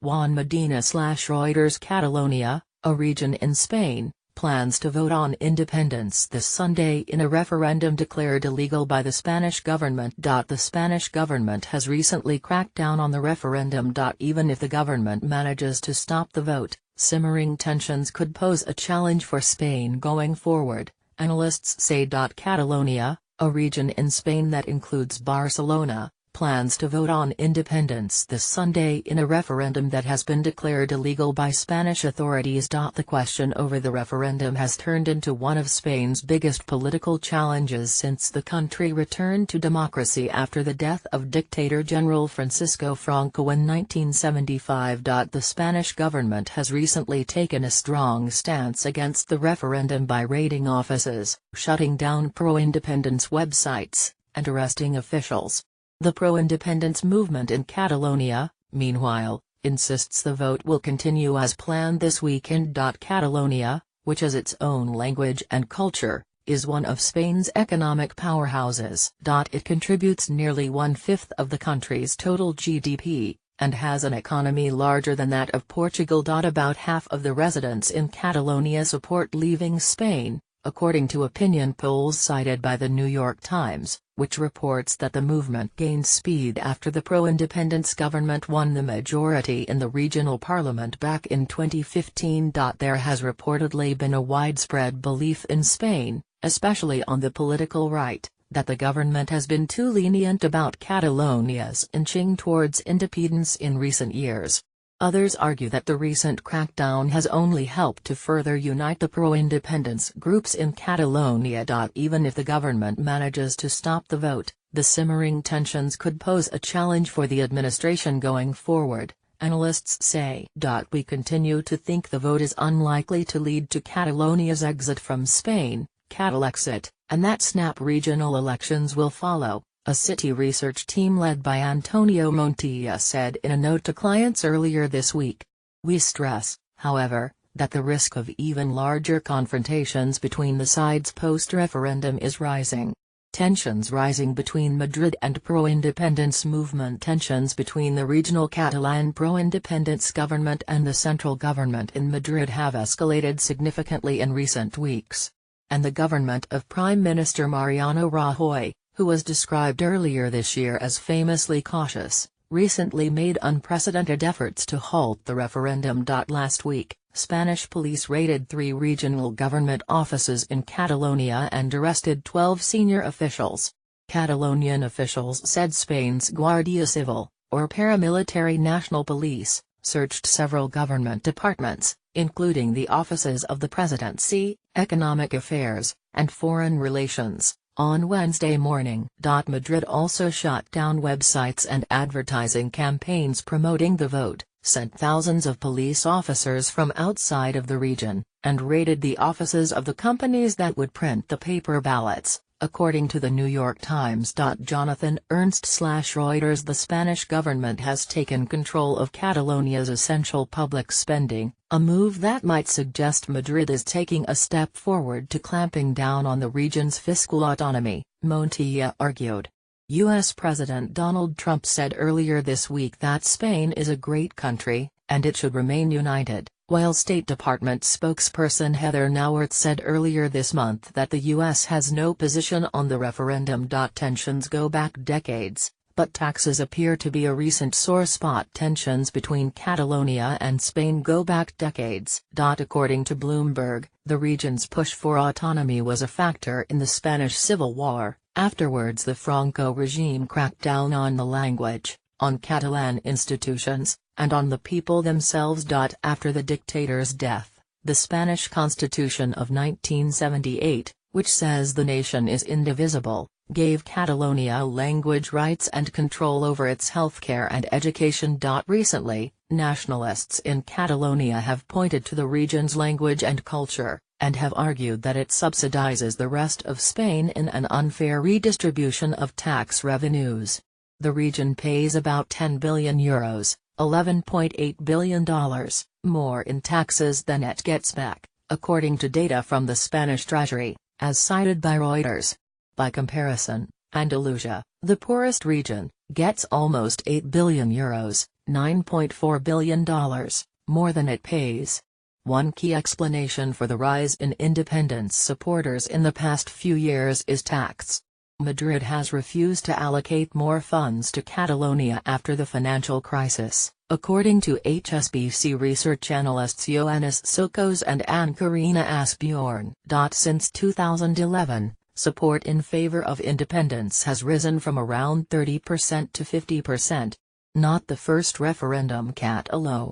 Juan Medina/Reuters. Catalonia, a region in Spain, plans to vote on independence this Sunday in a referendum declared illegal by the Spanish government. The Spanish government has recently cracked down on the referendum. Even if the government manages to stop the vote, simmering tensions could pose a challenge for Spain going forward, analysts say. Catalonia, a region in Spain that includes Barcelona, plans to vote on independence this Sunday in a referendum that has been declared illegal by Spanish authorities. The question over the referendum has turned into one of Spain's biggest political challenges since the country returned to democracy after the death of dictator General Francisco Franco in 1975. The Spanish government has recently taken a strong stance against the referendum by raiding offices, shutting down pro-independence websites, and arresting officials. The pro-independence movement in Catalonia, meanwhile, insists the vote will continue as planned this weekend. Catalonia, which has its own language and culture, is one of Spain's economic powerhouses. It contributes nearly 1/5 of the country's total GDP, and has an economy larger than that of Portugal. About half of the residents in Catalonia support leaving Spain, according to opinion polls cited by the New York Times, which reports that the movement gained speed after the pro-independence government won the majority in the regional parliament back in 2015. There has reportedly been a widespread belief in Spain, especially on the political right, that the government has been too lenient about Catalonia's inching towards independence in recent years. Others argue that the recent crackdown has only helped to further unite the pro-independence groups in Catalonia. Even if the government manages to stop the vote, the simmering tensions could pose a challenge for the administration going forward, analysts say. We continue to think the vote is unlikely to lead to Catalonia's exit from Spain, Catalexit, and that snap regional elections will follow, a city research team led by Antonio Montilla said in a note to clients earlier this week. We stress, however, that the risk of even larger confrontations between the sides post-referendum is rising. Tensions rising between Madrid and pro-independence movement. Tensions between the regional Catalan pro-independence government and the central government in Madrid have escalated significantly in recent weeks. And the government of Prime Minister Mariano Rajoy, who was described earlier this year as famously cautious, recently made unprecedented efforts to halt the referendum. Last week, Spanish police raided 3 regional government offices in Catalonia and arrested 12 senior officials. Catalonian officials said Spain's Guardia Civil, or paramilitary national police, searched several government departments, including the offices of the Presidency, Economic Affairs, and Foreign Relations, on Wednesday morning. Madrid also shut down websites and advertising campaigns promoting the vote, sent thousands of police officers from outside of the region, and raided the offices of the companies that would print the paper ballots, according to the New York Times. Jonathan Ernst/Reuters. The Spanish government has taken control of Catalonia's essential public spending, a move that might suggest Madrid is taking a step forward to clamping down on the region's fiscal autonomy, Montilla argued. U.S. President Donald Trump said earlier this week that Spain is a great country, and it should remain united, while State Department spokesperson Heather Nauert said earlier this month that the U.S. has no position on the referendum. Tensions go back decades, but taxes appear to be a recent sore spot. Tensions between Catalonia and Spain go back decades. According to Bloomberg, the region's push for autonomy was a factor in the Spanish Civil War. Afterwards, the Franco regime cracked down on the language, on Catalan institutions, and on the people themselves. After the dictator's death, the Spanish Constitution of 1978, which says the nation is indivisible, gave Catalonia language rights and control over its healthcare and education. Recently, nationalists in Catalonia have pointed to the region's language and culture, and have argued that it subsidizes the rest of Spain in an unfair redistribution of tax revenues. The region pays about €10 billion, $11.8 billion, more in taxes than it gets back, according to data from the Spanish Treasury, as cited by Reuters. By comparison, Andalusia, the poorest region, gets almost €8 billion, $9.4 billion, more than it pays. One key explanation for the rise in independence supporters in the past few years is tax. Madrid has refused to allocate more funds to Catalonia after the financial crisis, according to HSBC research analysts Ioannis Tsoukas and Anne-Karina Asbjorn. Since 2011, support in favor of independence has risen from around 30% to 50%. Not the first referendum Catalonia